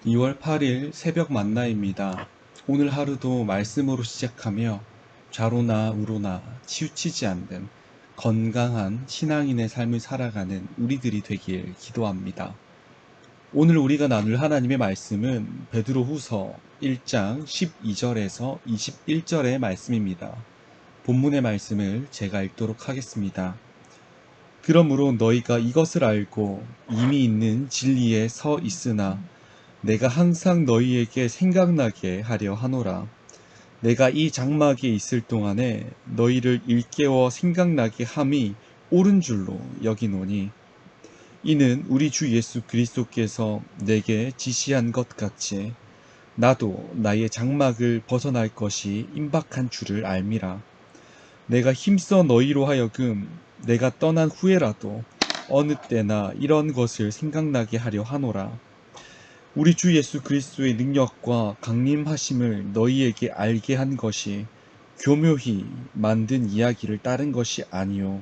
2월 8일 새벽 만나입니다. 오늘 하루도 말씀으로 시작하며 좌로나 우로나 치우치지 않는 건강한 신앙인의 삶을 살아가는 우리들이 되길 기도합니다. 오늘 우리가 나눌 하나님의 말씀은 베드로후서 1장 12절에서 21절의 말씀입니다. 본문의 말씀을 제가 읽도록 하겠습니다. 그러므로 너희가 이것을 알고 이미 있는 진리에 서 있으나 내가 항상 너희에게 생각나게 하려 하노라. 내가 이 장막에 있을 동안에 너희를 일깨워 생각나게 함이 옳은 줄로 여기노니 이는 우리 주 예수 그리스도께서 내게 지시한 것 같이 나도 나의 장막을 벗어날 것이 임박한 줄을 알미라. 내가 힘써 너희로 하여금 내가 떠난 후에라도 어느 때나 이런 것을 생각나게 하려 하노라. 우리 주 예수 그리스도의 능력과 강림하심을 너희에게 알게 한 것이 교묘히 만든 이야기를 따른 것이 아니요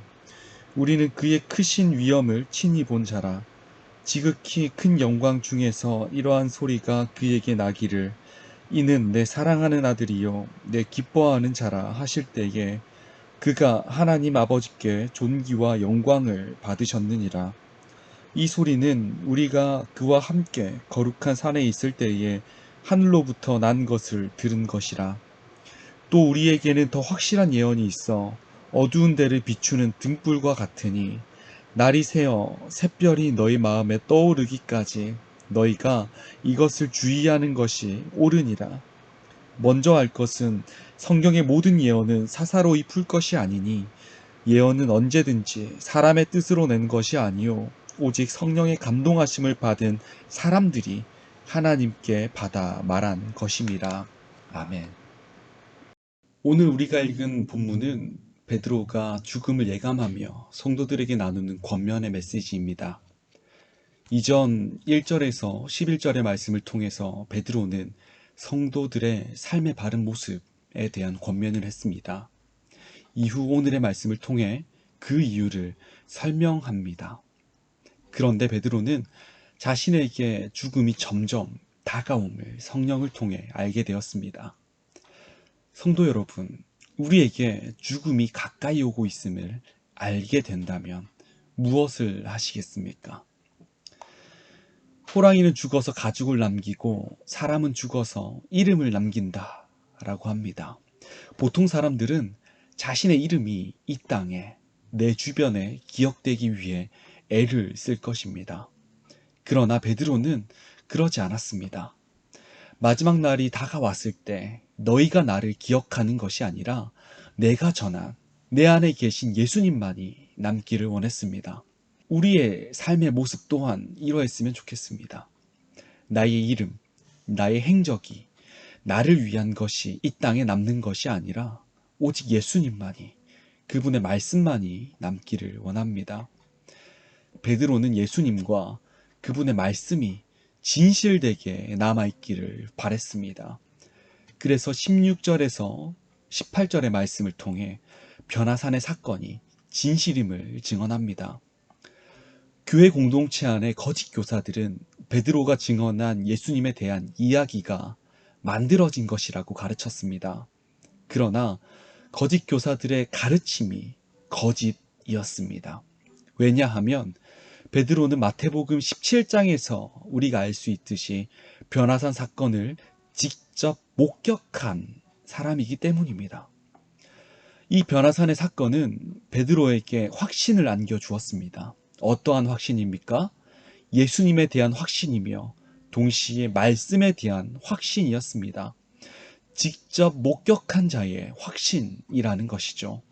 우리는 그의 크신 위엄을 친히 본 자라. 지극히 큰 영광 중에서 이러한 소리가 그에게 나기를 이는 내 사랑하는 아들이요 내 기뻐하는 자라 하실 때에 그가 하나님 아버지께 존귀와 영광을 받으셨느니라. 이 소리는 우리가 그와 함께 거룩한 산에 있을 때에 하늘로부터 난 것을 들은 것이라. 또 우리에게는 더 확실한 예언이 있어 어두운 데를 비추는 등불과 같으니 날이 새어 샛별이 너희 마음에 떠오르기까지 너희가 이것을 주의하는 것이 옳으니라. 먼저 알 것은 성경의 모든 예언은 사사로이 풀 것이 아니니 예언은 언제든지 사람의 뜻으로 낸 것이 아니요 오직 성령의 감동하심을 받은 사람들이 하나님께 받아 말한 것임이라. 아멘. 오늘 우리가 읽은 본문은 베드로가 죽음을 예감하며 성도들에게 나누는 권면의 메시지입니다. 이전 1절에서 11절의 말씀을 통해서 베드로는 성도들의 삶의 바른 모습에 대한 권면을 했습니다. 이후 오늘의 말씀을 통해 그 이유를 설명합니다. 그런데 베드로는 자신에게 죽음이 점점 다가옴을 성령을 통해 알게 되었습니다. 성도 여러분, 우리에게 죽음이 가까이 오고 있음을 알게 된다면 무엇을 하시겠습니까? 호랑이는 죽어서 가죽을 남기고 사람은 죽어서 이름을 남긴다 라고 합니다. 보통 사람들은 자신의 이름이 이 땅에 내 주변에 기억되기 위해 애를 쓸 것입니다. 그러나 베드로는 그러지 않았습니다. 마지막 날이 다가왔을 때 너희가 나를 기억하는 것이 아니라 내가 전한 내 안에 계신 예수님만이 남기를 원했습니다. 우리의 삶의 모습 또한 이러했으면 좋겠습니다. 나의 이름, 나의 행적이 나를 위한 것이 이 땅에 남는 것이 아니라 오직 예수님만이, 그분의 말씀만이 남기를 원합니다. 베드로는 예수님과 그분의 말씀이 진실되게 남아있기를 바랬습니다. 그래서 16절에서 18절의 말씀을 통해 변화산의 사건이 진실임을 증언합니다. 교회 공동체 안의 거짓 교사들은 베드로가 증언한 예수님에 대한 이야기가 만들어진 것이라고 가르쳤습니다. 그러나 거짓 교사들의 가르침이 거짓이었습니다. 왜냐하면 베드로는 마태복음 17장에서 우리가 알 수 있듯이 변화산 사건을 직접 목격한 사람이기 때문입니다. 이 변화산의 사건은 베드로에게 확신을 안겨주었습니다. 어떠한 확신입니까? 예수님에 대한 확신이며 동시에 말씀에 대한 확신이었습니다. 직접 목격한 자의 확신이라는 것이죠.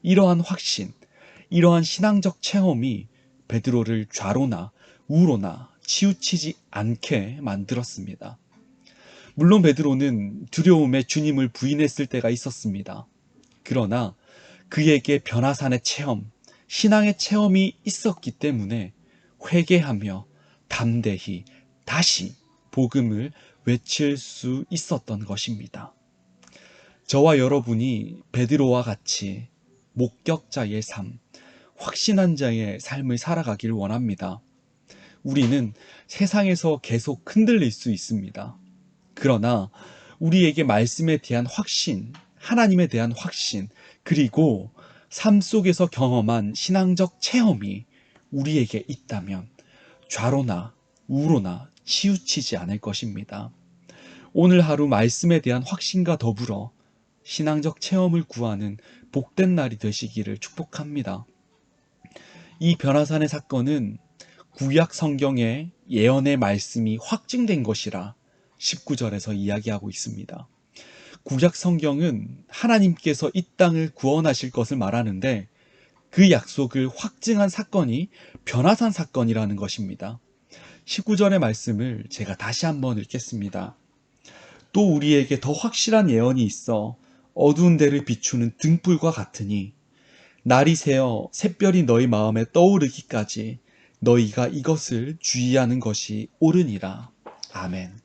이러한 확신, 이러한 신앙적 체험이 베드로를 좌로나 우로나 치우치지 않게 만들었습니다. 물론 베드로는 두려움에 주님을 부인했을 때가 있었습니다. 그러나 그에게 변화산의 체험, 신앙의 체험이 있었기 때문에 회개하며 담대히 다시 복음을 외칠 수 있었던 것입니다. 저와 여러분이 베드로와 같이 목격자의 삶, 확신한 자의 삶을 살아가길 원합니다. 우리는 세상에서 계속 흔들릴 수 있습니다. 그러나 우리에게 말씀에 대한 확신, 하나님에 대한 확신, 그리고 삶 속에서 경험한 신앙적 체험이 우리에게 있다면 좌로나 우로나 치우치지 않을 것입니다. 오늘 하루 말씀에 대한 확신과 더불어 신앙적 체험을 구하는 복된 날이 되시기를 축복합니다. 이 변화산의 사건은 구약 성경의 예언의 말씀이 확증된 것이라 19절에서 이야기하고 있습니다. 구약 성경은 하나님께서 이 땅을 구원하실 것을 말하는데 그 약속을 확증한 사건이 변화산 사건이라는 것입니다. 19절의 말씀을 제가 다시 한번 읽겠습니다. 또 우리에게 더 확실한 예언이 있어 어두운 데를 비추는 등불과 같으니 날이 새어 샛별이 너희 마음에 떠오르기까지 너희가 이것을 주의하는 것이 옳으니라. 아멘.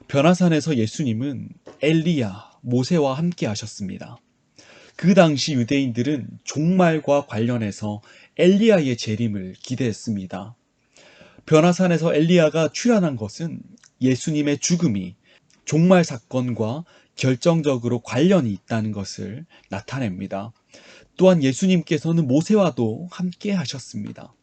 변화산에서 예수님은 엘리야, 모세와 함께 하셨습니다. 그 당시 유대인들은 종말과 관련해서 엘리야의 재림을 기대했습니다. 변화산에서 엘리야가 출현한 것은 예수님의 죽음이 종말 사건과 결정적으로 관련이 있다는 것을 나타냅니다. 또한 예수님께서는 모세와도 함께 하셨습니다.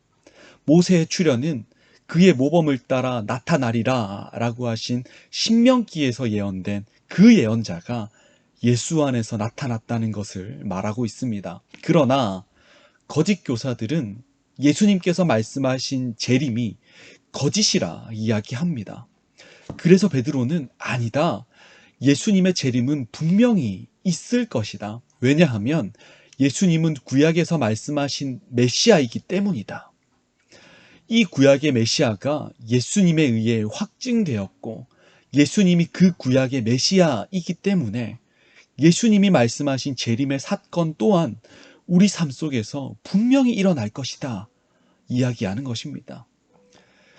모세의 출현은 그의 모범을 따라 나타나리라 라고 하신 신명기에서 예언된 그 예언자가 예수 안에서 나타났다는 것을 말하고 있습니다. 그러나 거짓 교사들은 예수님께서 말씀하신 재림이 거짓이라 이야기합니다. 그래서 베드로는 아니다. 예수님의 재림은 분명히 있을 것이다. 왜냐하면 예수님은 구약에서 말씀하신 메시아이기 때문이다. 이 구약의 메시아가 예수님에 의해 확증되었고 예수님이 그 구약의 메시아이기 때문에 예수님이 말씀하신 재림의 사건 또한 우리 삶 속에서 분명히 일어날 것이다 이야기하는 것입니다.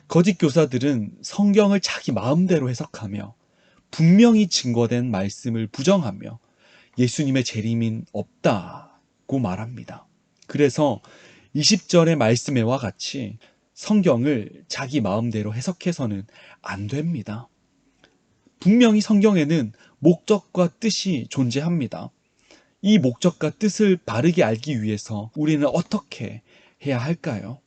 거짓 교사들은 성경을 자기 마음대로 해석하며 분명히 증거된 말씀을 부정하며 예수님의 재림은 없다고 말합니다. 그래서 20절의 말씀에와 같이 성경을 자기 마음대로 해석해서는 안 됩니다. 분명히 성경에는 목적과 뜻이 존재합니다. 이 목적과 뜻을 바르게 알기 위해서 우리는 어떻게 해야 할까요?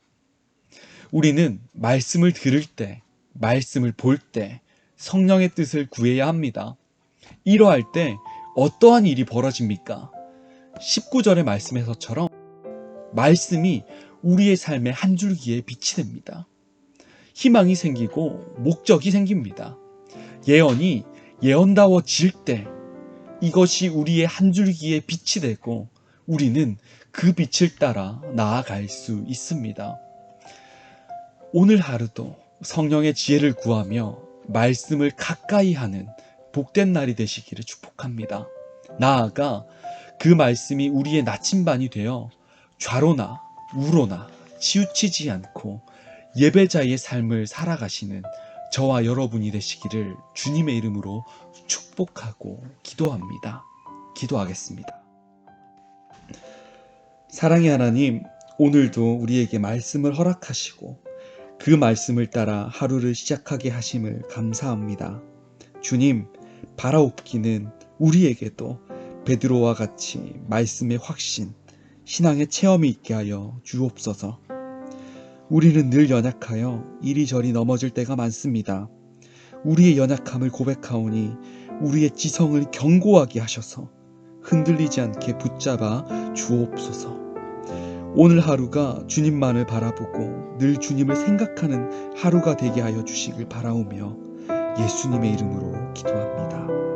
우리는 말씀을 들을 때, 말씀을 볼 때 성령의 뜻을 구해야 합니다. 이러할 때 어떠한 일이 벌어집니까? 19절의 말씀에서처럼 말씀이 우리의 삶의 한 줄기에 빛이 됩니다. 희망이 생기고 목적이 생깁니다. 예언이 예언다워질 때 이것이 우리의 한 줄기에 빛이 되고 우리는 그 빛을 따라 나아갈 수 있습니다. 오늘 하루도 성령의 지혜를 구하며 말씀을 가까이 하는 복된 날이 되시기를 축복합니다. 나아가 그 말씀이 우리의 나침반이 되어 좌로나 우로나 치우치지 않고 예배자의 삶을 살아가시는 저와 여러분이 되시기를 주님의 이름으로 축복하고 기도합니다. 기도하겠습니다. 사랑의 하나님, 오늘도 우리에게 말씀을 허락하시고 그 말씀을 따라 하루를 시작하게 하심을 감사합니다. 주님, 바라옵기는 우리에게도 베드로와 같이 말씀의 확신, 신앙의 체험이 있게 하여 주옵소서. 우리는 늘 연약하여 이리저리 넘어질 때가 많습니다. 우리의 연약함을 고백하오니 우리의 지성을 견고하게 하셔서 흔들리지 않게 붙잡아 주옵소서. 오늘 하루가 주님만을 바라보고 늘 주님을 생각하는 하루가 되게 하여 주시길 바라오며 예수님의 이름으로 기도합니다.